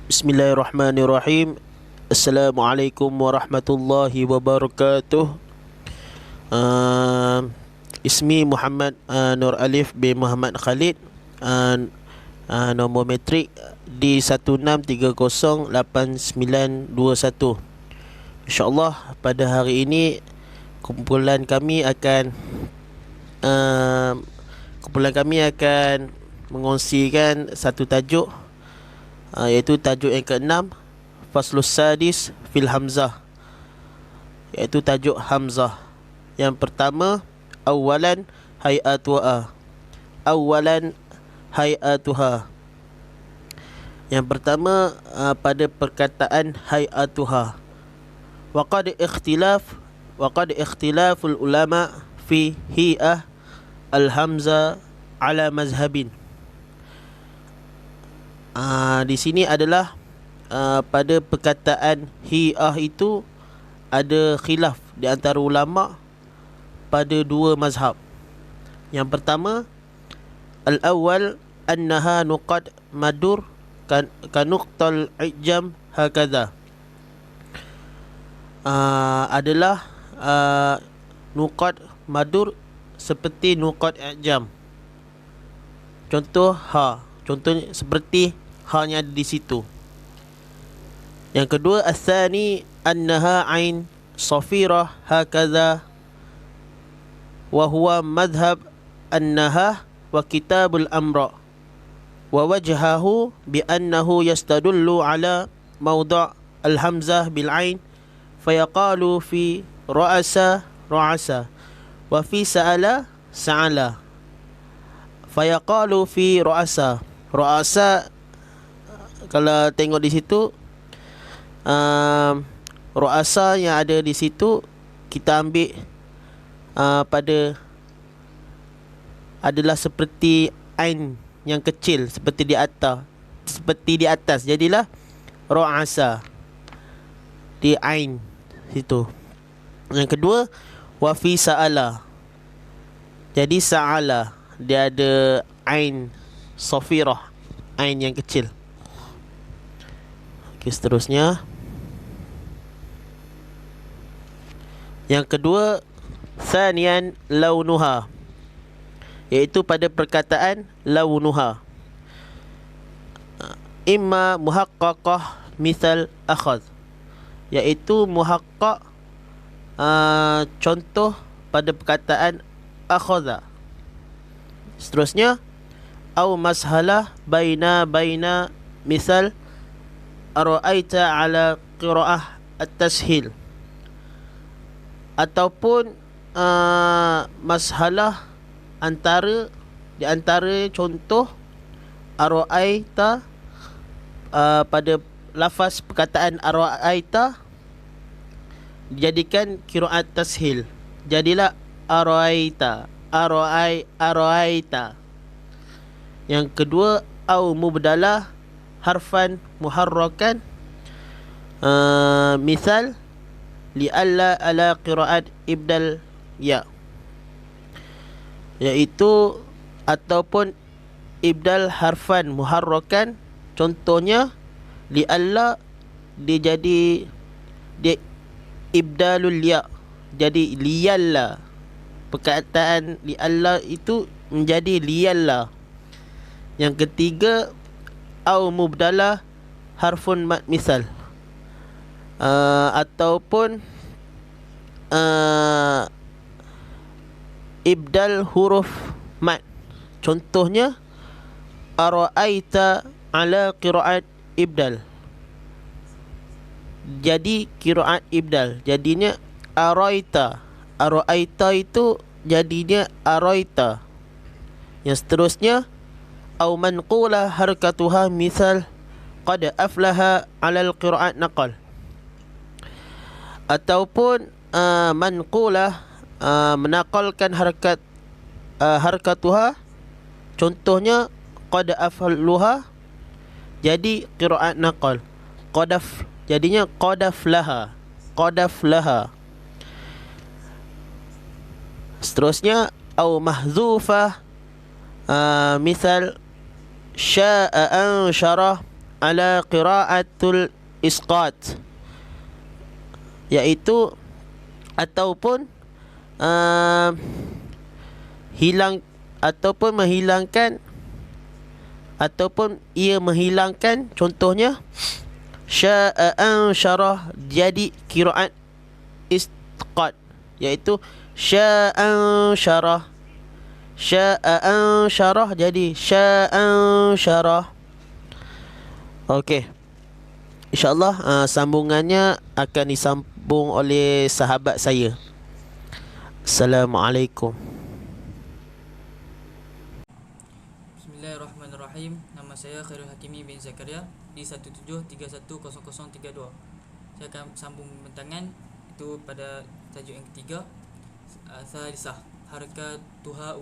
Bismillahirrahmanirrahim. Assalamualaikum warahmatullahi wabarakatuh. uh, Ismi Muhammad Nur Alif bin Muhammad Khalid. Nombor metrik D16308921. InsyaAllah pada hari ini kumpulan kami akan mengongsikan satu tajuk, iaitu tajuk yang ke-6, Faslus Sadis fil Hamzah, iaitu tajuk Hamzah. Yang pertama, awalan hay'atuha. Awalan hay'atuha. Yang pertama, pada perkataan hay'atuha. Waqad ikhtilaful ulama fi hi'ah al-hamzah ala mazhabin. Di sini adalah pada perkataan hi'ah itu ada khilaf di antara ulama pada dua mazhab. Yang pertama, al-awwal annaha nuqad madur kanuqtal ijam hakadha. Adalah nuqad madur seperti nuqad ijam. Contohnya seperti hanya ada di situ. Yang kedua, atsani annaha ain safirah hakadha wa huwa madhhab annaha wa kitabul amra wa wajhahu bi annahu yastadullu ala mawdu' al-hamzah bil ain fayaqalu fi ra'asa ra'asa wa fi sa'ala sa'ala fayaqalu fi ra'asa ra'asa. Kalau tengok di situ, ru'asa yang ada di situ kita ambil adalah seperti ain yang kecil, seperti di atas, jadilah ru'asa di ain situ. Yang kedua, wa fi sa'ala, jadi sa'ala dia ada ain safirah, ain yang kecil. Seterusnya, yang kedua, thaniyan launuha, iaitu pada perkataan launuha, imma muhaqqaqah misal akhadh, iaitu muhaqqaq, contoh pada perkataan akhadha. Seterusnya, au mashalah baina misal ara'aita ala qira'ah at-tashil, ataupun mashalah di antara contoh ara'aita, pada lafaz perkataan ara'aita dijadikan qira'at tashil, jadilah ara'aita. Yang kedua, au mubdalah harfan muharrakan, misal li'alla ala qira'at ibdal ya, iaitu ataupun ibdal harfan muharrakan, contohnya li'alla dia ibdalul ya, jadi liyalla. Perkataan li'alla itu menjadi liyalla. Yang ketiga, au mubdalah harfun mad misal, ataupun ibdal huruf mad, contohnya ara'aita ala qira'at ibdal, jadi qira'at ibdal, jadinya araita. Araita itu jadinya araita. Yang seterusnya, au manqulah harakatuha misal qad aflaha ala al-qira'at naqal, ataupun manqulah, menaqalkan harakatuha, contohnya qad afluha, jadi qira'at naqal. Qadaf jadinya qadaflaha. Seterusnya, au mahzufah, misal sya'a ansyarah ala qiraatul isqat, iaitu ataupun hilang ataupun menghilangkan, ataupun ia menghilangkan, contohnya sya'an syarah jadi qiraat isqat, iaitu sya'an syarah, sya'an syarah jadi sya'an syarah. Okey, InsyaAllah sambungannya akan disambung oleh sahabat saya. Assalamualaikum. Bismillahirrahmanirrahim. Nama saya Khairul Hakimi bin Zakaria di 17310032. Saya akan sambung pembentangan itu pada tajuk yang ketiga. Thalisah, harakatuha'u.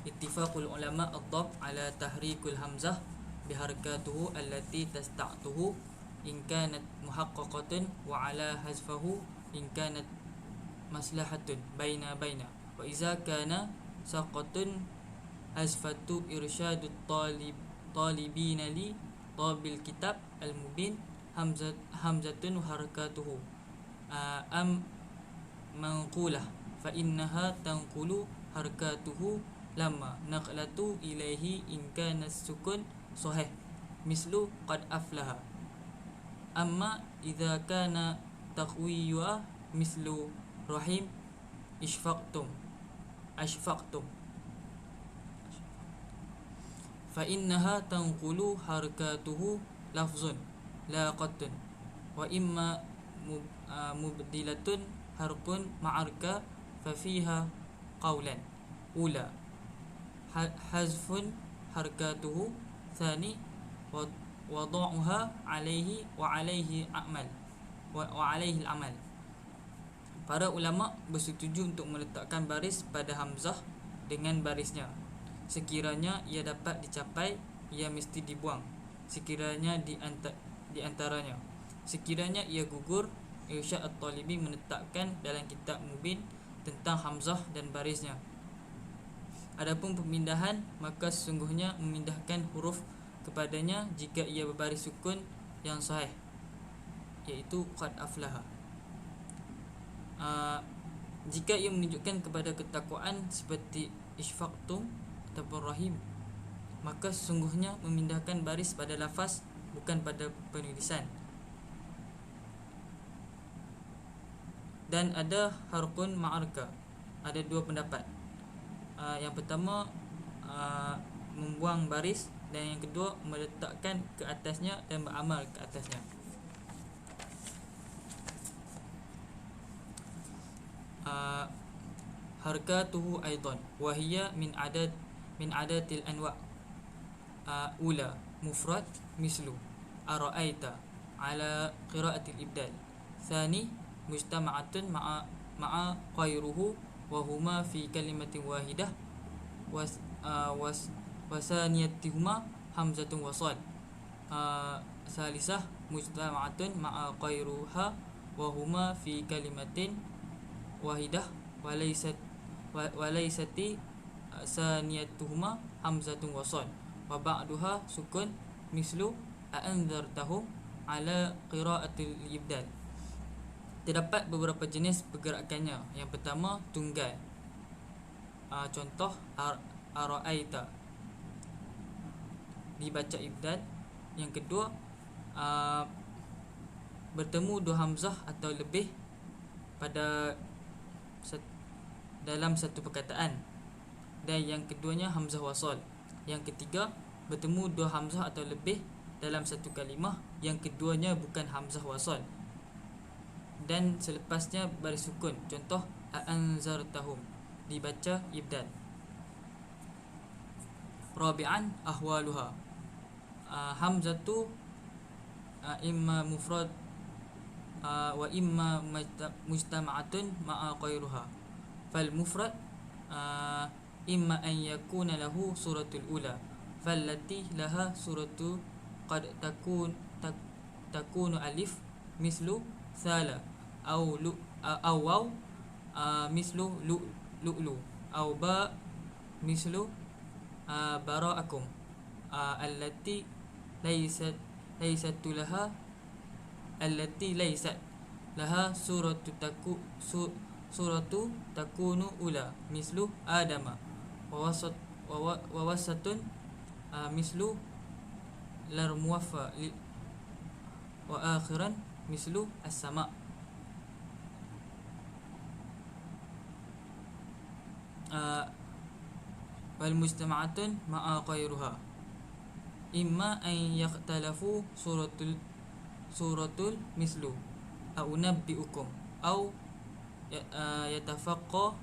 Ittifaqul ulama ad-dhab ala tahrikul hamzah biharakatuhu allati tasta'tuhu in kanat muhaqqaqatan wa ala hazfahu in kanat maslahatun baina wa iza kana saqatun hazfatu irsyadut talibina li tabil kitab al-mubin hamzatun harakatuhu am manqulah fa innaha tanqulu harakatuhu lama naqlatu ilaihi in kana sukun sahih mislu qad aflaha. Amma idza kana taqwiyya mislu rahim ashfaqtum fa innaha tanqulu harakatuhu lafzun la qatun wa imma mubdilatun harkun ma'arka fa fiha qawlan ula hazfun harakatuhu thani wada'uha alaihi wa alaihi amal wa alaihi al-amal. Para ulama bersetuju untuk meletakkan baris pada hamzah dengan barisnya. Sekiranya ia dapat dicapai, ia mesti dibuang. Sekiranya di antaranya, sekiranya ia gugur, Irsyad at-Talibi menetapkan dalam kitab Mubin tentang hamzah dan barisnya. Adapun pemindahan, maka sesungguhnya memindahkan huruf kepadanya jika ia berbaris sukun yang sahih, iaitu qad aflaha. Jika ia menunjukkan kepada ketakwaan seperti ishfaqtum ataupun rahim, maka sesungguhnya memindahkan baris pada lafaz bukan pada penulisan. Dan ada harkun ma'arka. Ada dua pendapat. Yang pertama membuang baris, dan yang kedua meletakkan ke atasnya dan beramal ke atasnya. Harakatuhu aidan wa hiya min adatil anwa. Ula mufrad mislu ara'aita ala qiraatil ibdal. Thani mujtama'atun ma'a qairuhu wa huma fi kalimatin wahidah wasaniyatihuma hamzatun wasal. Salisah mujtama'atun ma'a qairuha wa huma fi kalimatin wahidah walaysati saniyatuhuma hamzatun wasal wa ba'duha sukun mislu a'anzartahum ala qiraatil ibdal. Terdapat beberapa jenis pergerakannya. Yang pertama tunggal. Contoh ara'aita dibaca ibdal. Yang kedua bertemu dua hamzah atau lebih pada dalam satu perkataan, dan yang keduanya hamzah wasal. Yang ketiga bertemu dua hamzah atau lebih dalam satu kalimah, yang keduanya bukan hamzah wasal, dan selepasnya baris sukun. Contoh a'anzartahum dibaca ibdal. Rabi'an ahwaluha. Hamzatu imma mufrad wa imma mujtama'atun ma'a qairuha. Fal mufrad imma an yakuna lahu suratul ula fallati laha suratu qad takunu alif mislu thala au waw mislu lu'lu au ba mislu bara'akum allati laysat laha allati laysat laha suratu takunu ula mislu adama wa wasatun mislu lar muwaffa wa akhiran mislu as-sama. Wal mujtama'atun ma'a ghairuha imma an yakhtalafu suratul mislu au nabbi'ukum au yatafaqqa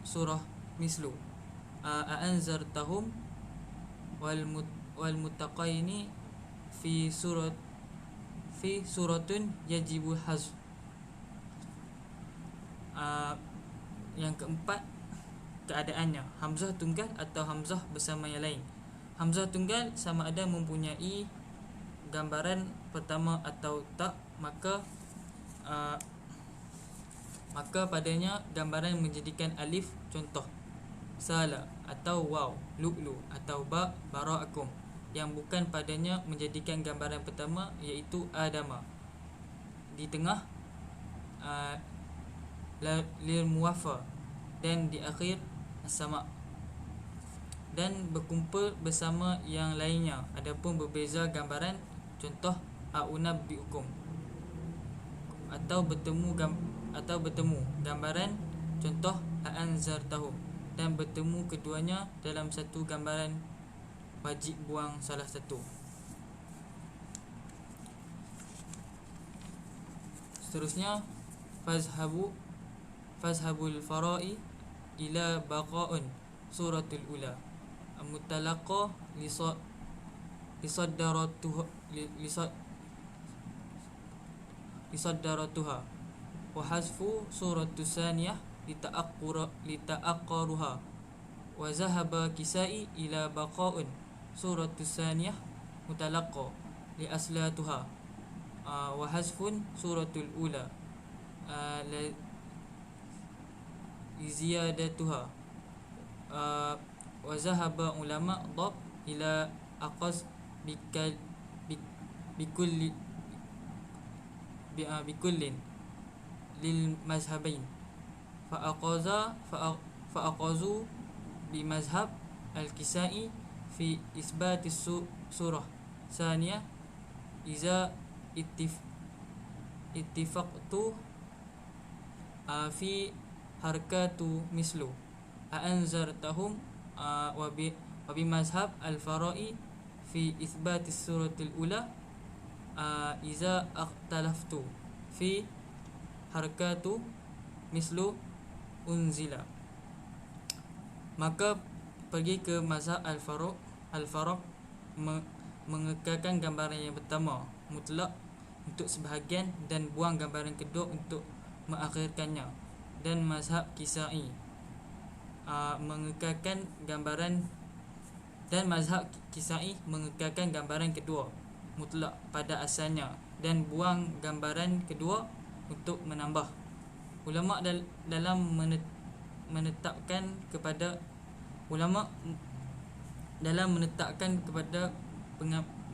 surah mislu anzartahum wal muttaqaini fi suratun yajibu hazf. Yang keempat, keadaannya hamzah tunggal atau hamzah bersama yang lain. Hamzah tunggal sama ada mempunyai gambaran pertama atau tak, maka padanya gambaran menjadikan alif, contoh sala atau waw, lu'lu atau ba, bara'akum. Yang bukan padanya menjadikan gambaran pertama iaitu adama. Di tengah lil muwafa dan di akhir as-sama, dan berkumpul bersama yang lainnya adapun berbeza gambaran, contoh a'unabbi'ukum, atau bertemu gambaran, contoh a'anzartahum, dan bertemu keduanya dalam satu gambaran wajib buang salah satu. Seterusnya fazhabul fara'i ila baqa'un suratul ula mutalaqa lisaddaratuha wa hasfu suratus saniyah lita'aqqaruha wa zahaba kisai ila baqa'un suratus saniyah mutalaqa li aslatuha wa hasfun suratul ula ziyadatuha wa zahaba ulama dhab ila aqas bikullin lil mazhabain fa aqazu bi mazhab al-kisai fi isbati surah saniyah iza ittifaqtu fi harkatu mislu anzartahum wa bi mazhab al-fara'i fi itsbati suratil ula iza akhtalaftu fi harkatu mislu unzila. Maka pergi ke mazhab al-faraq mengekalkan gambaran yang pertama mutlak untuk sebahagian dan buang gambaran kedua untuk mengakhirkannya, dan mazhab kisai mengekalkan gambaran kedua mutlak pada asalnya dan buang gambaran kedua untuk menambah. Ulama dalam menetapkan kepada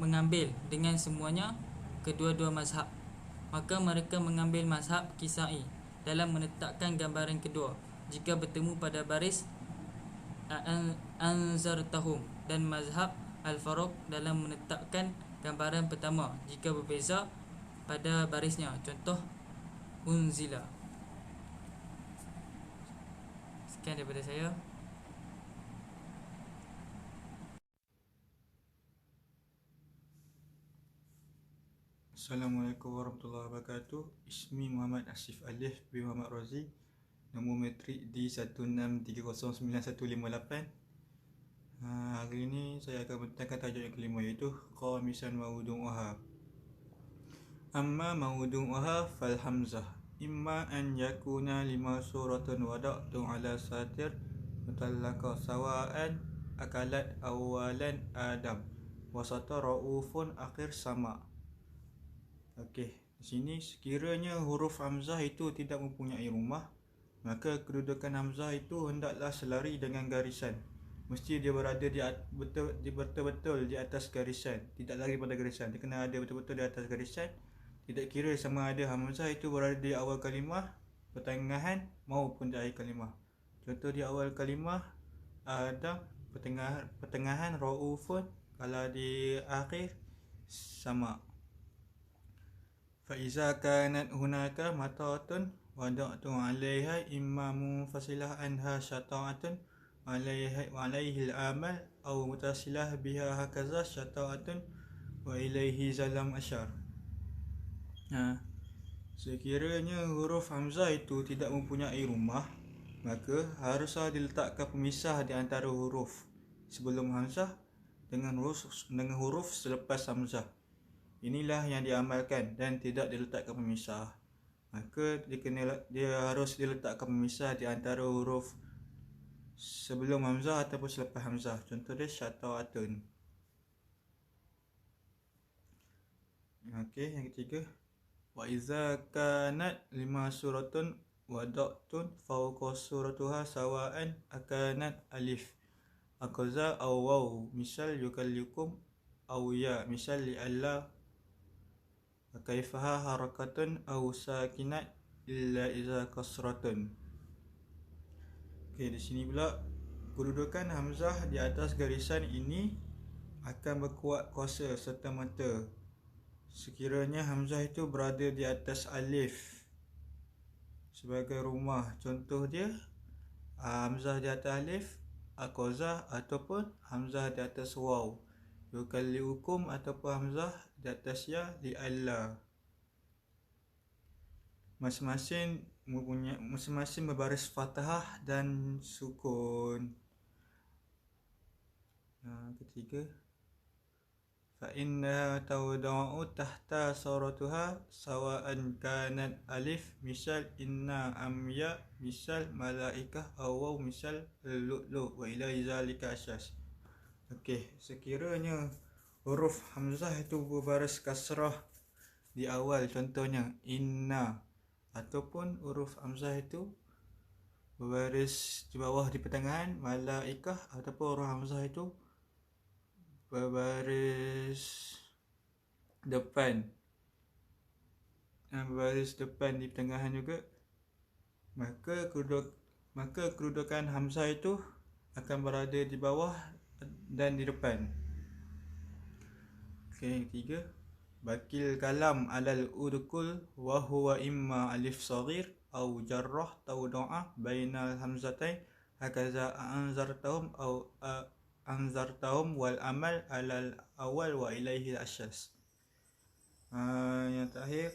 mengambil dengan semuanya kedua-dua mazhab, maka mereka mengambil mazhab kisai dalam menetapkan gambaran kedua jika bertemu pada baris anzartahum, dan mazhab al-faraq dalam menetapkan gambaran pertama jika berbeza pada barisnya, contoh unzila. Sekian daripada saya. Assalamualaikum warahmatullahi wabarakatuh. Ismi Muhammad Asif Alif bin Muhammad Razi. Nombor metrik D16309158. Hari ini saya akan membentangkan tajuk yang kelima, iaitu qamisan mawdu'uha. Amma mawdu'uha fal hamzah imma an yakuna lima suratan wada'tu ala satir mutallaqa sawa'an akalat awalan adam wasata ra'ufun akhir sama. Okey, di sini sekiranya huruf hamzah itu tidak mempunyai rumah, maka kedudukan hamzah itu hendaklah selari dengan garisan. mesti dia berada betul-betul di atas garisan, tidak lari pada garisan. Dia kena ada betul-betul di atas garisan. Tidak kira sama ada hamzah itu berada di awal kalimah, pertengahan maupun di akhir kalimah. Contoh di awal kalimah ada, pertengahan raufun, kalau di akhir sama. Fa iza kanat hunaka matatun wada'tu 'alaiha imma munfasilah anha syata'atun wa 'alaihi al-amal aw mutasilah biha hakaza syata'atun wa ilaihi zalam asyar. Sekiranya huruf hamzah itu tidak mempunyai rumah, maka haruslah diletakkan pemisah di antara huruf sebelum hamzah dengan huruf selepas hamzah. Inilah yang diamalkan dan tidak diletakkan pemisah. Maka dia harus diletakkan pemisah di antara huruf sebelum hamzah ataupun selepas hamzah. Contoh dia syata'atun. Okey, yang ketiga, wa iza kanat 5 suratun wada'tun fawqa suratuha sawa'an akanat alif akaza aw waw, misal yukallikum aw ya, misal li'alla kaifaha harakatun aw sakinat illa iza kasratun. Okey, di sini pula kedudukan hamzah di atas garisan ini akan berkuat kuasa serta-merta sekiranya hamzah itu berada di atas alif sebagai rumah. Contoh dia hamzah di atas alif aqaza ataupun hamzah di atas waw, yukalliukum ataupun hamzah di atas ya li'alla. Masing-masing berbaris fathah dan sukun. Ketiga, fa inna tawda'u tahta suratuha sawa'an kanat alif, misal inna amya, misal malaikah, aw waw, misal lu'lu, wa ila zalika asas. Okey, sekiranya huruf hamzah itu berbaris kasrah di awal, contohnya inna, ataupun huruf hamzah itu berbaris di bawah di pertengahan malaikah, ataupun huruf hamzah itu berbaris depan di pertengahan juga, maka kedudukan hamzah itu akan berada di bawah dan di depan. Okey, yang ketiga, bakil kalam alal udkul wa huwa imma alif saghir au jarrah tawda'a bainal hamzatain hakaza anzartahum au anzartahum wal amal alal awal wa ilaihi asyas. Yang terakhir,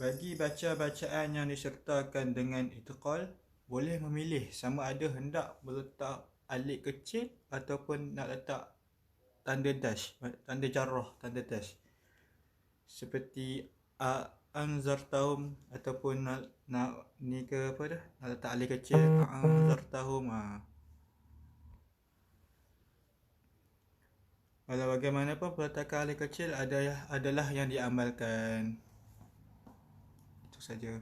bagi baca-bacaan yang disertakan dengan itqal, boleh memilih sama ada hendak meletak alif kecil ataupun nak letak tanda dash, tanda jarrah, tanda dash, seperti anzartahum, ataupun nak ni ke apa dah, nak letak alif kecil anzartahum. Walau bagaimanapun peletakan alif kecil adalah yang diamalkan. Itu saja.